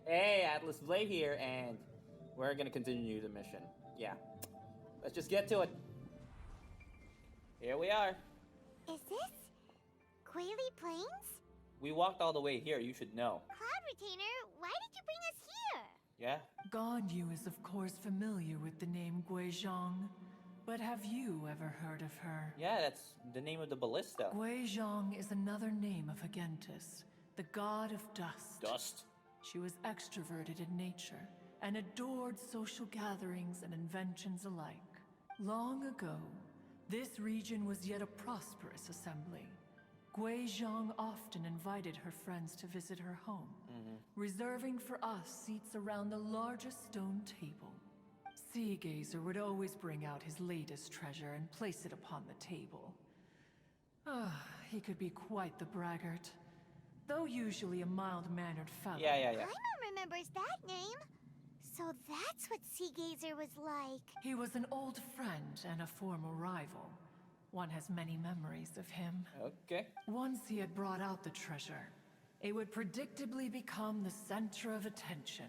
Hey, Atlas Blade here, and we're gonna continue the mission. Yeah. Let's just get to it. Here we are. Is this Quaily Plains? We walked all the way here, you should know. Cloud Retainer, why did you bring us here? Yeah? Ganyu is of course familiar with the name Guizhong, but have you ever heard of her? Yeah, that's the name of the ballista. Guizhong is another name of Agentis, the god of dust. Dust? She was extroverted in nature and adored social gatherings and inventions alike. Long ago, this region was yet a prosperous assembly. Guizhong often invited her friends to visit her home, reserving for us seats around the largest stone table. Sea Gazer would always bring out his latest treasure and place it upon the table. He could be quite the braggart, though usually a mild-mannered fellow. Yeah. Paimon remembers that name. So that's what Sea Gazer was like. He was an old friend and a former rival. One has many memories of him. Okay. Once he had brought out the treasure, it would predictably become the center of attention.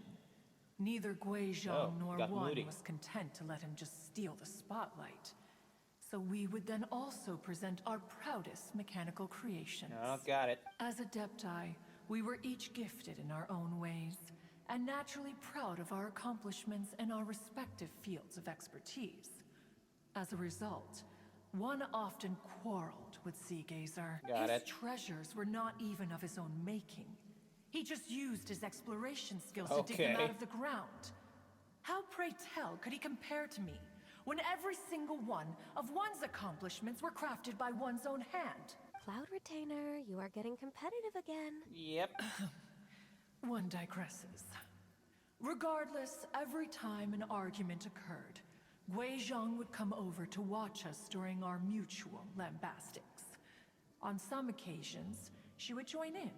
Neither Guizhong nor got One moody. was content to let him just steal the spotlight. So we would then also present our proudest mechanical creations. Oh, got it. As Adepti, we were each gifted in our own ways, and naturally proud of our accomplishments in our respective fields of expertise. As a result, One often quarreled with Sea Gazer. Got His it. treasures were not even of his own making. He just used his exploration skills to dig them Okay. out of the ground. How, pray tell, could he compare to me, when every single one of One's accomplishments were crafted by one's own hand? Cloud Retainer, you are getting competitive again. Yep. One digresses. Regardless, every time an argument occurred, Guizhong would come over to watch us during our mutual lambastics. On some occasions, she would join in,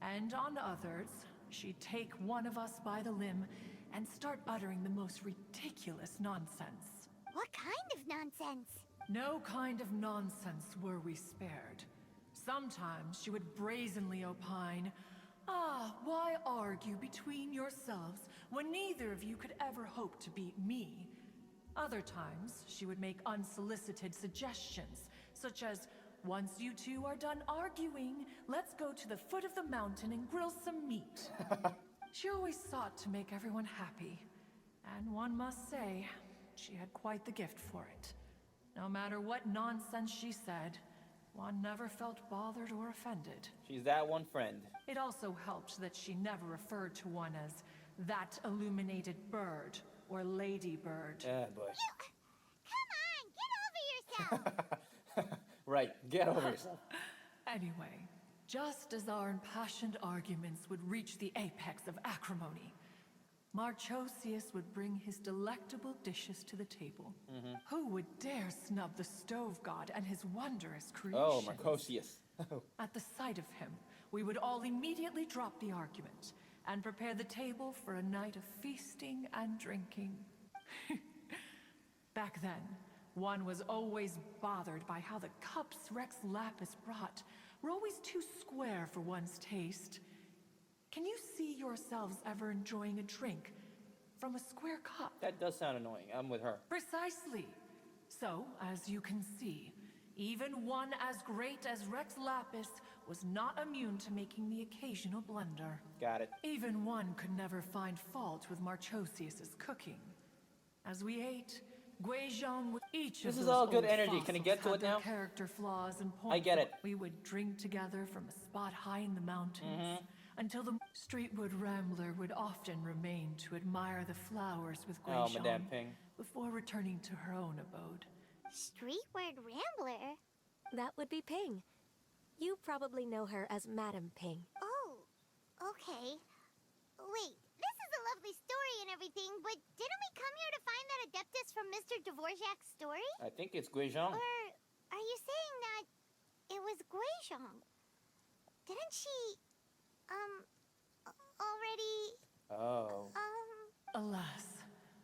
and on others, she'd take one of us by the limb and start uttering the most ridiculous nonsense. What kind of nonsense? No kind of nonsense were we spared. Sometimes she would brazenly opine, why argue between yourselves when neither of you could ever hope to beat me? Other times, she would make unsolicited suggestions, such as, once you two are done arguing, let's go to the foot of the mountain and grill some meat. She always sought to make everyone happy, and one must say, she had quite the gift for it. No matter what nonsense she said, one never felt bothered or offended. She's that one friend. It also helped that she never referred to one as that illuminated bird or ladybird. Boy. Come on, get over yourself! Right, get over yourself. Anyway, just as our impassioned arguments would reach the apex of acrimony, Marchosius would bring his delectable dishes to the table. Who would dare snub the stove god and his wondrous creation? Oh, Marcosius. At the sight of him, we would all immediately drop the argument and prepare the table for a night of feasting and drinking. Back then, one was always bothered by how the cups Rex Lapis brought were always too square for one's taste. Can you see yourselves ever enjoying a drink from a square cup? That does sound annoying. I'm with her. Precisely. So, as you can see, even one as great as Rex Lapis was not immune to making the occasional blunder. Got it. Even one could never find fault with Marchosius's cooking. As we ate, Guizhong would each This of is those all good old energy. Can I fossils get to had it their now? character flaws and points. I get it. We would drink together from a spot high in the mountains until the streetwood rambler would often remain to admire the flowers with Oh, Guizhong Madame Ping. before returning to her own abode. Streetward Rambler? That would be Ping. You probably know her as Madam Ping. Oh, okay. Wait, this is a lovely story and everything, but didn't we come here to find that Adeptus from Mr. Dvorak's story? I think it's Guizhong. Or are you saying that it was Guizhong? Didn't she, already, Oh. Alas,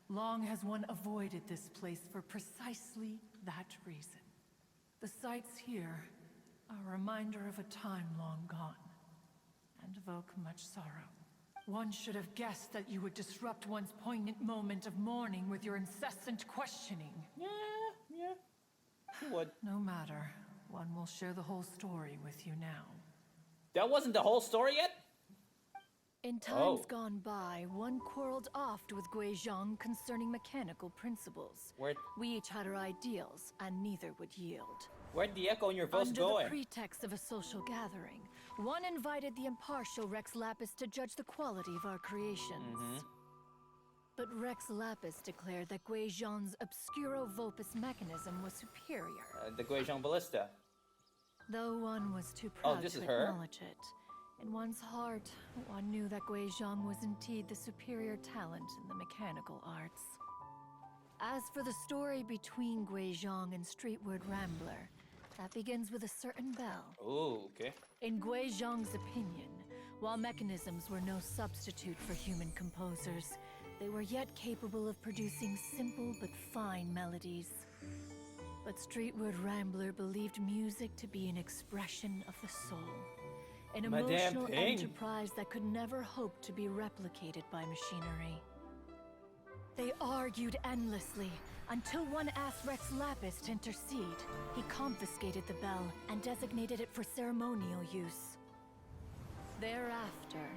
long has one avoided this place for precisely that reason. The sights here are a reminder of a time long gone, and evoke much sorrow. One should have guessed that you would disrupt one's poignant moment of mourning with your incessant questioning. Yeah. You would. No matter. One will share the whole story with you now. That wasn't the whole story yet? In times gone by, one quarreled oft with Guizhong concerning mechanical principles. We each had our ideals, and neither would yield. Where'd the echo in your voice go? Under the pretext of a social gathering, one invited the impartial Rex Lapis to judge the quality of our creations. But Rex Lapis declared that Guizhong's Obscuro Vulpus mechanism was superior. The Guizhong Ballista. Though one was too proud this to is her? acknowledge it, in one's heart, one knew that Guizhong was indeed the superior talent in the mechanical arts. As for the story between Guizhong and Streetward Rambler, that begins with a certain bell. Ooh, okay. In Guizhong's opinion, while mechanisms were no substitute for human composers, they were yet capable of producing simple but fine melodies. But Streetward Rambler believed music to be an expression of the soul. An emotional enterprise that could never hope to be replicated by machinery. They argued endlessly, until one asked Rex Lapis to intercede. He confiscated the bell and designated it for ceremonial use. Thereafter,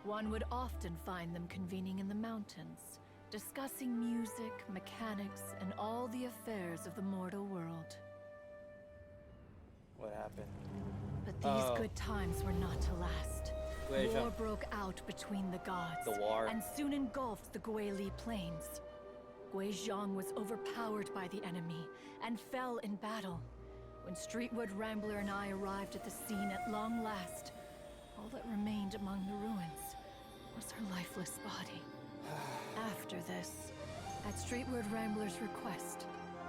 one would often find them convening in the mountains, discussing music, mechanics, and all the affairs of the mortal world. What happened? But these good times were not to last. Guizhong. War broke out between the gods, The war. and soon engulfed the Guili plains. Guizhong was overpowered by the enemy and fell in battle. When Streetwood Rambler and I arrived at the scene at long last, all that remained among the ruins was her lifeless body. After this, at Streetwood Rambler's request,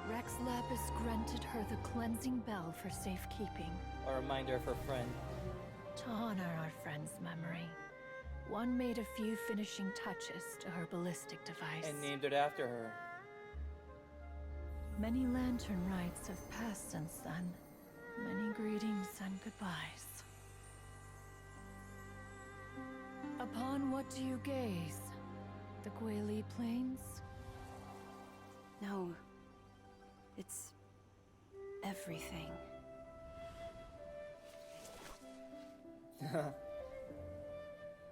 Rex Lapis granted her the cleansing bell for safekeeping. A reminder of her friend. To honor our friend's memory, one made a few finishing touches to her ballistic device. And named it after her. Many lantern rites have passed since then. Many greetings and goodbyes. Upon what do you gaze? The Guili Plains? No. It's everything.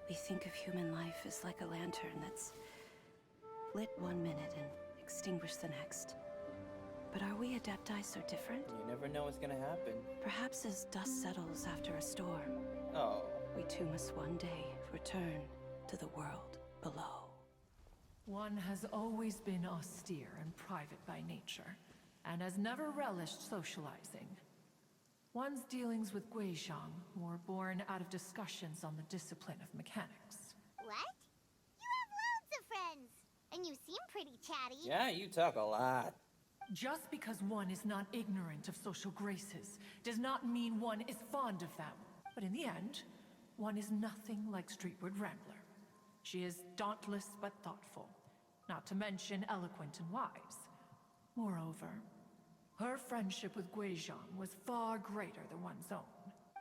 We think of human life as like a lantern that's lit one minute and extinguished the next. But are we Adepti so different? You never know what's gonna happen. Perhaps as dust settles after a storm, Oh. we too must one day return to the world below. One has always been austere and private by nature, and has never relished socializing. One's dealings with Guizhong were born out of discussions on the discipline of mechanics. What? You have loads of friends, and you seem pretty chatty. Yeah, you talk a lot. Just because one is not ignorant of social graces does not mean one is fond of them. But in the end, one is nothing like Streetward Rambler. She is dauntless but thoughtful, not to mention eloquent and wise. Moreover, her friendship with Guizhong was far greater than one's own.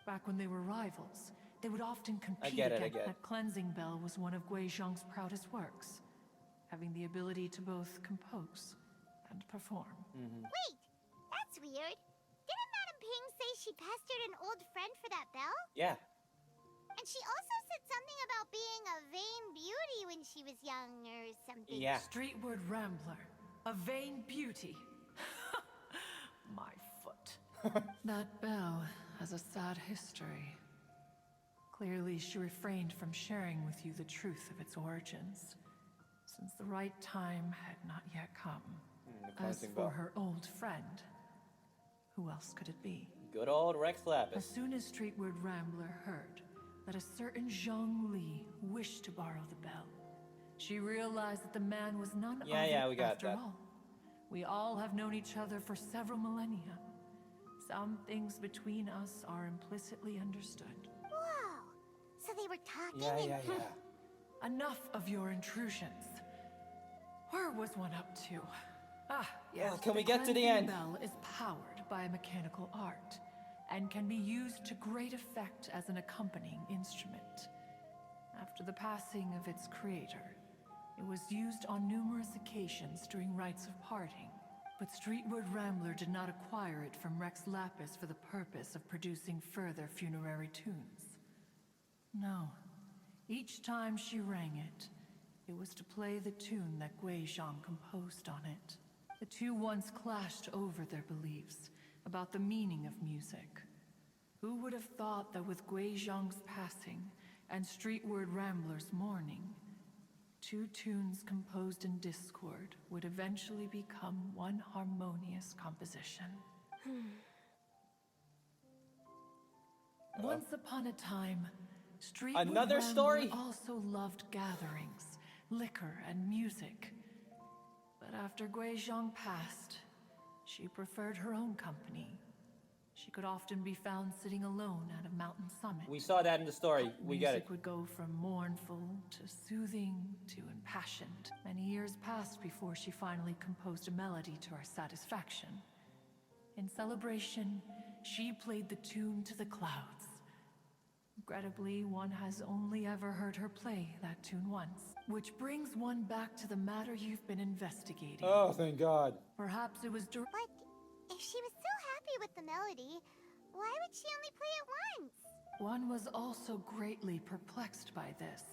Back when they were rivals, they would often compete again. That cleansing bell was one of Guizhong's proudest works, having the ability to both compose and perform. Wait, that's weird. Didn't Madame Ping say she pestered an old friend for that bell? Yeah. And she also said something about being a vain beauty when she was young or something. Yeah. Streetward Rambler, a vain beauty. My foot. That bell has a sad history. Clearly, she refrained from sharing with you the truth of its origins, since the right time had not yet come. As for her old friend, who else could it be? Good old Rex Lapis. As soon as Streetward Rambler heard that a certain Zhong Li wished to borrow the bell, she realized that the man was none other we got after that. all. We all have known each other for several millennia. Some things between us are implicitly understood. Whoa, so they were talking Yeah. Enough of your intrusions. Where was one up to? Ah, yes. Well, can we get to the cleansing end? bell is powered by a mechanical art, and can be used to great effect as an accompanying instrument. After the passing of its creator, it was used on numerous occasions during rites of parting. But Streetward Rambler did not acquire it from Rex Lapis for the purpose of producing further funerary tunes. No. Each time she rang it, it was to play the tune that Guizhong composed on it. The two once clashed over their beliefs about the meaning of music. Who would have thought that with Guizhong's passing and Streetward Rambler's mourning, two tunes composed in discord would eventually become one harmonious composition. Once upon a time, Streetward Another Rambler story? also loved gatherings, liquor, and music. But after Guizhong passed, she preferred her own company. She could often be found sitting alone at a mountain summit. We saw that in the story. We get it. Music would go from mournful to soothing to impassioned. Many years passed before she finally composed a melody to her satisfaction. In celebration, she played the tune to the clouds. Regrettably, one has only ever heard her play that tune once. Which brings one back to the matter you've been investigating. Oh, thank God. Perhaps it was But if she was so happy with the melody, why would she only play it once? One was also greatly perplexed by this.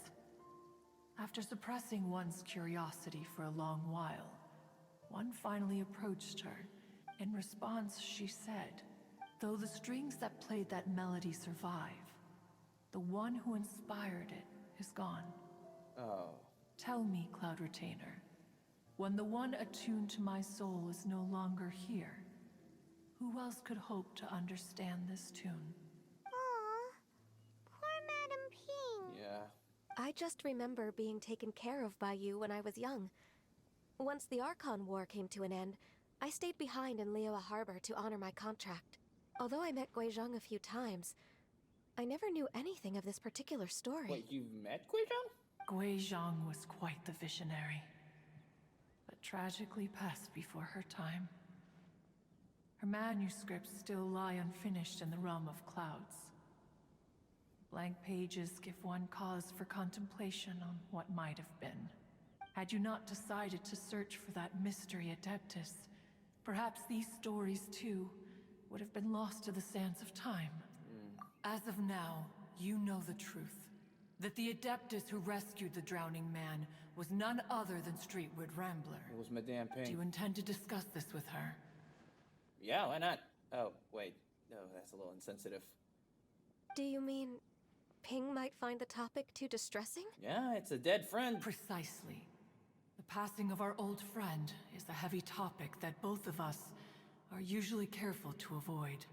After suppressing one's curiosity for a long while, one finally approached her. In response, she said, "Though the strings that played that melody survive, the one who inspired it is gone." Oh. Tell me, Cloud Retainer, when the one attuned to my soul is no longer here, who else could hope to understand this tune? Aw, poor Madam Ping. Yeah. I just remember being taken care of by you when I was young. Once the Archon War came to an end, I stayed behind in Liyue Harbor to honor my contract. Although I met Guizhong a few times, I never knew anything of this particular story. Wait, you've met Guizhong? Guizhong was quite the visionary, but tragically passed before her time. Her manuscripts still lie unfinished in the realm of clouds. Blank pages give one cause for contemplation on what might have been. Had you not decided to search for that mystery Adeptus, perhaps these stories too would have been lost to the sands of time. As of now, you know the truth. That the Adeptus who rescued the drowning man was none other than Streetward Rambler. It was Madame Ping. Do you intend to discuss this with her? Yeah, why not? Oh, wait. No, that's a little insensitive. Do you mean Ping might find the topic too distressing? Yeah, it's a dead friend. Precisely. The passing of our old friend is a heavy topic that both of us are usually careful to avoid.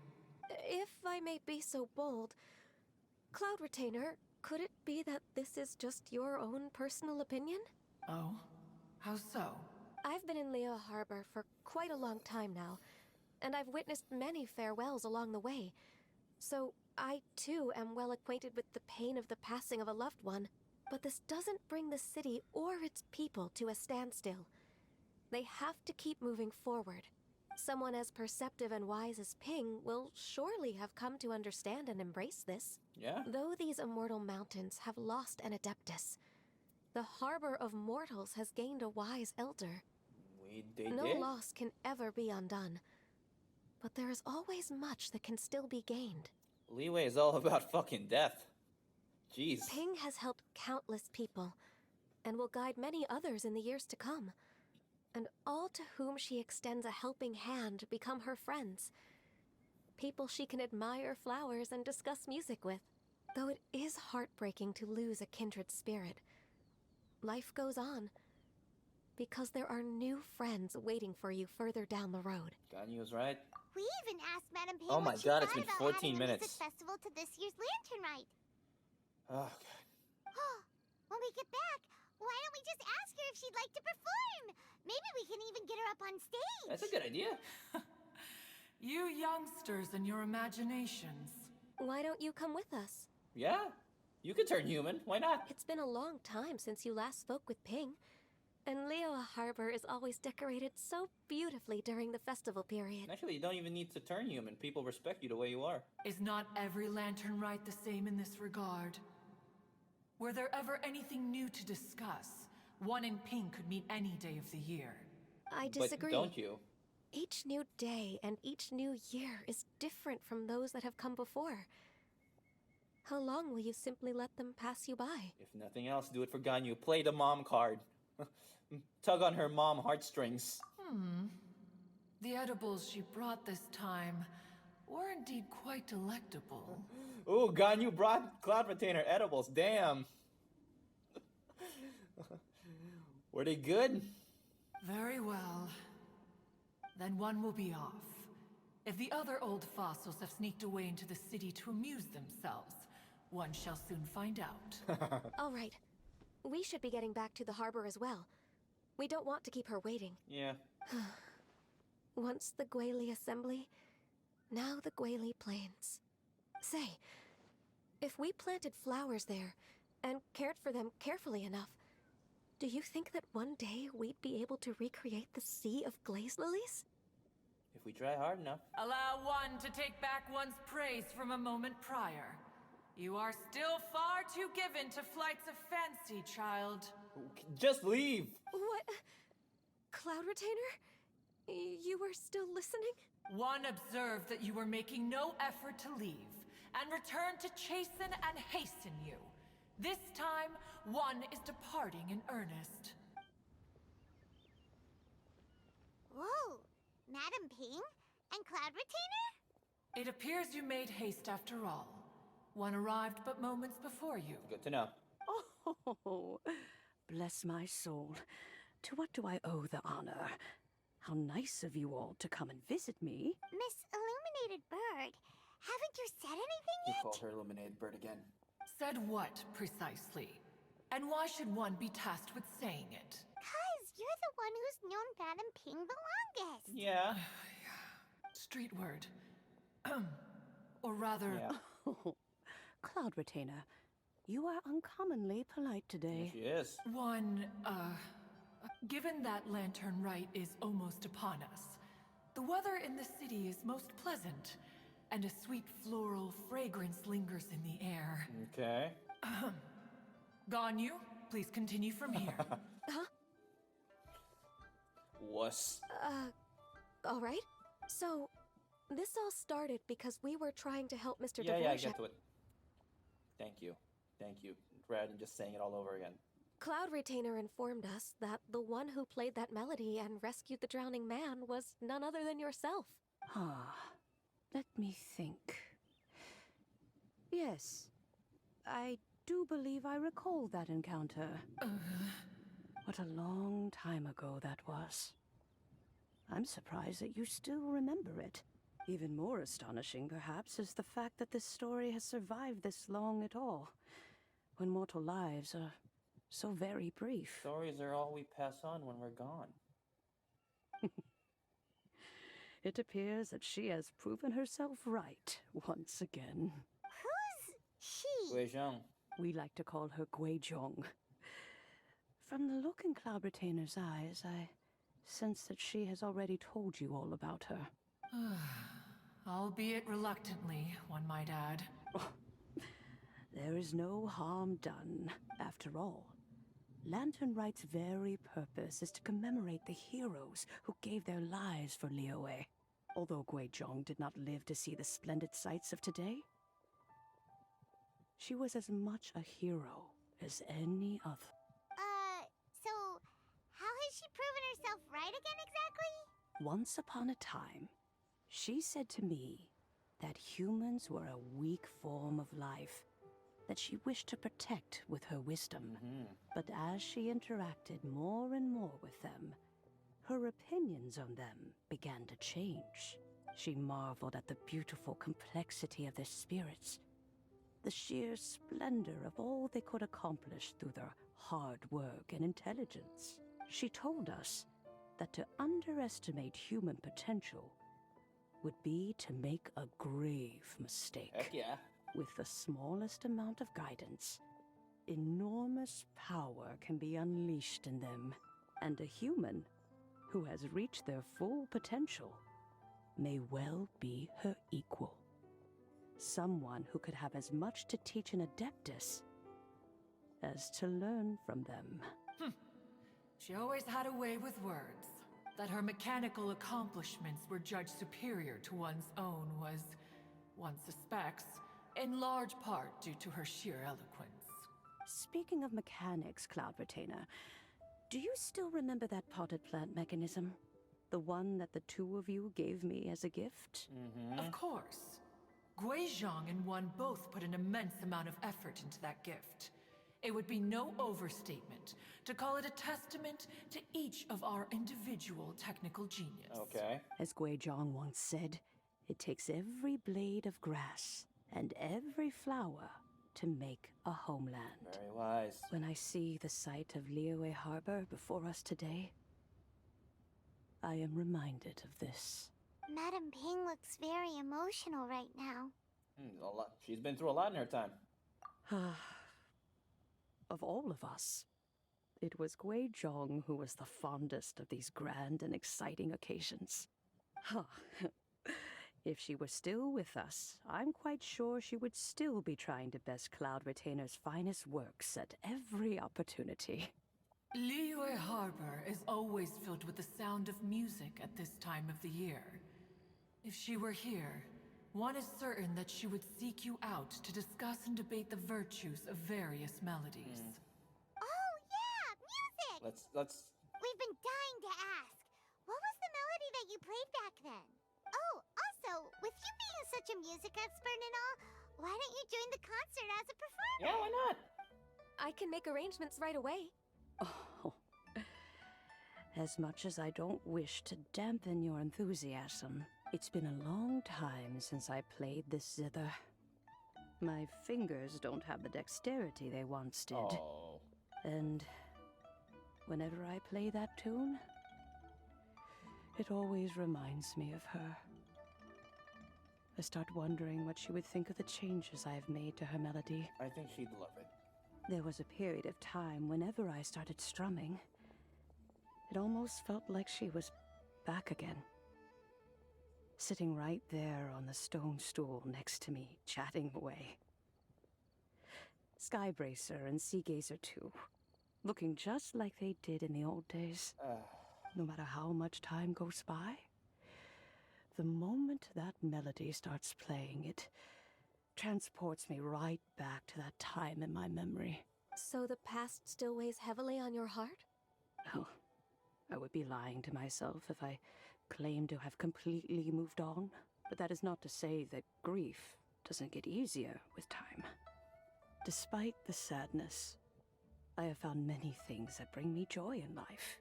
If I may be so bold, Cloud Retainer, could it be that this is just your own personal opinion? Oh? How so? I've been in Liyue Harbor for quite a long time now, and I've witnessed many farewells along the way. So I, too, am well acquainted with the pain of the passing of a loved one. But this doesn't bring the city or its people to a standstill. They have to keep moving forward. Someone as perceptive and wise as Ping will surely have come to understand and embrace this. Yeah? Though these immortal mountains have lost an Adeptus, the harbor of mortals has gained a wise elder. They No did? loss can ever be undone. But there is always much that can still be gained. Leeway is all about fucking death. Jeez. Ping has helped countless people, and will guide many others in the years to come. And all to whom she extends a helping hand become her friends. People she can admire flowers and discuss music with. Though it is heartbreaking to lose a kindred spirit, life goes on. Because there are new friends waiting for you further down the road. Ganyu was right. We even asked Madam Ping Oh my what she God, it's thought been about 14 adding a minutes. music festival to this year's Lantern Rite. Oh, God. When we get back, why don't we just ask her if she'd like to perform? Maybe we can even get her up on stage. That's a good idea. You youngsters and your imaginations. Why don't you come with us? Yeah. You could turn human. Why not? It's been a long time since you last spoke with Ping. And Liyue Harbor is always decorated so beautifully during the festival period. Actually, you don't even need to turn human. People respect you the way you are. Is not every lantern rite the same in this regard? Were there ever anything new to discuss? One in pink could meet any day of the year. I But disagree. don't you? Each new day and each new year is different from those that have come before. How long will you simply let them pass you by? If nothing else, do it for Ganyu. Play the mom card. Tug on her mom heartstrings. The edibles she brought this time were indeed quite delectable. Ooh, Ganyu brought Cloud Retainer edibles. Damn. Were they good? Very well. Then one will be off. If the other old fossils have sneaked away into the city to amuse themselves, one shall soon find out. All right. We should be getting back to the harbor as well. We don't want to keep her waiting. Yeah. Once the Guili assembly, now the Guili plains. Say, if we planted flowers there and cared for them carefully enough, do you think that one day we'd be able to recreate the sea of glaze lilies? If we try hard enough. Allow one to take back one's praise from a moment prior. You are still far too given to flights of fancy, child. Just leave. What? Cloud Retainer? You were still listening? One observed that you were making no effort to leave, and returned to chasten and hasten you. This time, one is departing in earnest. Whoa, Madam Ping and Cloud Retainer? It appears you made haste after all. One arrived but moments before you. Good to know. Oh, bless my soul. To what do I owe the honor? How nice of you all to come and visit me. Miss Illuminated Bird, haven't you said anything You yet? called her Illuminated Bird again. Said what, precisely? And why should one be tasked with saying it? 'Cause you're the one who's known Madam Ping the longest. Yeah. Street word. Or rather, Yeah. Oh, Cloud Retainer, you are uncommonly polite today. She is. one, given that Lantern Rite is almost upon us, the weather in the city is most pleasant, and a sweet floral fragrance lingers in the air. Okay. Ganyu, please continue from here. Huh? Wuss. All right. So, this all started because we were trying to help Mr. Yeah, I Dvorak. get to it. Thank you. Thank you. Rather than just saying it all over again. Cloud Retainer informed us that the one who played that melody and rescued the drowning man was none other than yourself. Ah, let me think. Yes, I do believe I recall that encounter. What a long time ago that was. I'm surprised that you still remember it. Even more astonishing, perhaps, is the fact that this story has survived this long at all, when mortal lives are so very brief. Stories are all we pass on when we're gone. It appears that she has proven herself right once again. Who's she? Wei Zhang. We like to call her Guizhong. From the look in Cloud Retainer's eyes, I sense that she has already told you all about her. Albeit reluctantly, one might add. There is no harm done. After all, Lantern Rite's very purpose is to commemorate the heroes who gave their lives for Liyue. Although Guizhong did not live to see the splendid sights of today, she was as much a hero as any other. So, how has she proven herself right again exactly? Once upon a time, she said to me that humans were a weak form of life that she wished to protect with her wisdom. But as she interacted more and more with them, her opinions on them began to change. She marveled at the beautiful complexity of their spirits, the sheer splendor of all they could accomplish through their hard work and intelligence. She told us that to underestimate human potential would be to make a grave mistake. Heck yeah. With the smallest amount of guidance, enormous power can be unleashed in them, and a human who has reached their full potential may well be her equal. Someone who could have as much to teach an Adeptus as to learn from them. She always had a way with words. That her mechanical accomplishments were judged superior to one's own was, one suspects, in large part due to her sheer eloquence. Speaking of mechanics, Cloud Retainer, do you still remember that potted plant mechanism? The one that the two of you gave me as a gift? Of course. Guizhong and one both put an immense amount of effort into that gift. It would be no overstatement to call it a testament to each of our individual technical genius. Okay. As Guizhong once said, it takes every blade of grass and every flower to make a homeland. Very wise. When I see the sight of Liyue Harbor before us today, I am reminded of this. Madam Ping looks very emotional right now. A lot. She's been through a lot in her time. Of all of us, it was Guizhong who was the fondest of these grand and exciting occasions. If she were still with us, I'm quite sure she would still be trying to best Cloud Retainer's finest works at every opportunity. Liyue Harbor is always filled with the sound of music at this time of the year. If she were here, one is certain that she would seek you out to discuss and debate the virtues of various melodies. Oh, yeah! Music! Let's. We've been dying to ask. What was the melody that you played back then? Oh, also, with you being such a music expert and all, why don't you join the concert as a performer? Yeah, why not? I can make arrangements right away. Oh, as much as I don't wish to dampen your enthusiasm, it's been a long time since I played this zither. My fingers don't have the dexterity they once did. Oh. And whenever I play that tune, it always reminds me of her. I start wondering what she would think of the changes I've made to her melody. I think she'd love it. There was a period of time whenever I started strumming, it almost felt like she was back again. Sitting right there on the stone stool next to me, chatting away. Skybracer and Seagazer too, looking just like they did in the old days. No matter how much time goes by, the moment that melody starts playing, it transports me right back to that time in my memory. So the past still weighs heavily on your heart? Oh, I would be lying to myself if I claimed to have completely moved on. But that is not to say that grief doesn't get easier with time. Despite the sadness, I have found many things that bring me joy in life.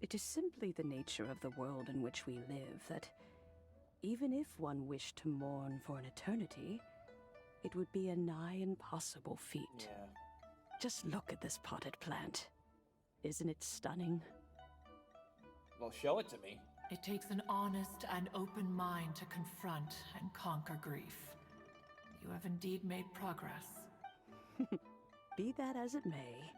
It is simply the nature of the world in which we live that even if one wished to mourn for an eternity, it would be a nigh impossible feat. Yeah. Just look at this potted plant. Isn't it stunning? Well, show it to me. It takes an honest and open mind to confront and conquer grief. You have indeed made progress. Be that as it may,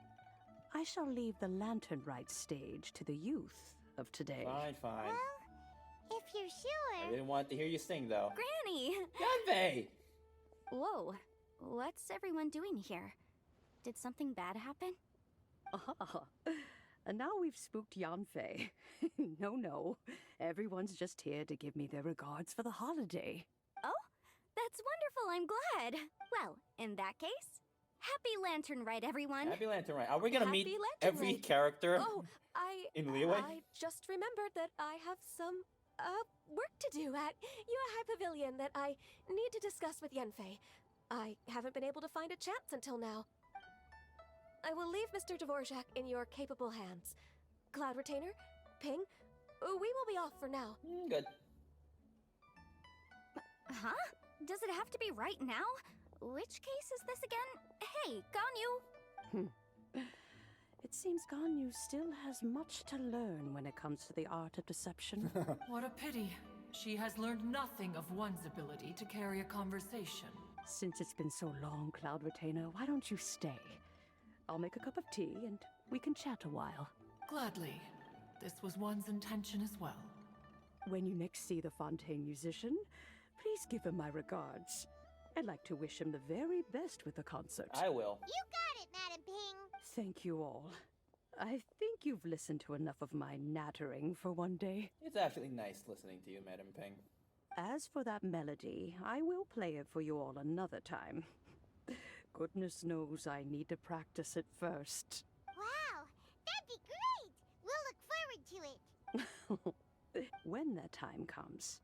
I shall leave the lantern rite stage to the youth of today. Fine, fine. Well, if you're I sure. didn't want to hear you sing, though. Granny! Yanfei! Whoa, what's everyone doing here? Did something bad happen? Ah, and now we've spooked Yanfei. No, everyone's just here to give me their regards for the holiday. Oh, that's wonderful, I'm glad. Well, in that case, happy Lantern Rite, everyone. Happy Lantern Rite. Are we gonna meet Happy Lantern every Rite. character Oh, in Liyue? I just remembered that I have some, work to do at Yuehai Pavilion that I need to discuss with Yanfei. I haven't been able to find a chance until now. I will leave Mr. Dvorak in your capable hands. Cloud Retainer, Ping, we will be off for now. Good. Huh? Does it have to be right now? Which case is this again? Hey, Ganyu! It seems Ganyu still has much to learn when it comes to the art of deception. What a pity. She has learned nothing of one's ability to carry a conversation. Since it's been so long, Cloud Retainer, why don't you stay? I'll make a cup of tea and we can chat a while. Gladly. This was one's intention as well. When you next see the Fontaine musician, please give him my regards. I'd like to wish him the very best with the concert. I will. You got it, Madam Ping. Thank you all. I think you've listened to enough of my nattering for one day. It's actually nice listening to you, Madam Ping. As for that melody, I will play it for you all another time. Goodness knows I need to practice it first. Wow, that'd be great. We'll look forward to it. When that time comes,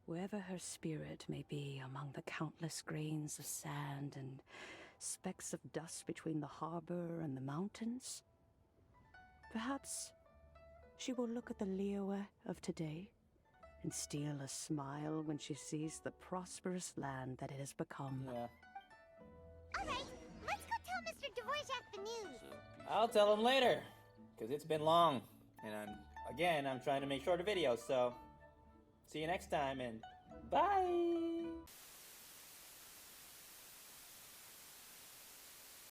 wherever her spirit may be among the countless grains of sand and specks of dust between the harbor and the mountains, perhaps she will look at the Liyue of today and steal a smile when she sees the prosperous land that it has become. Yeah. All right, let's go tell Mr. Dvorak the news. I'll tell him later, because it's been long. And I'm trying to make shorter videos, so see you next time, and bye!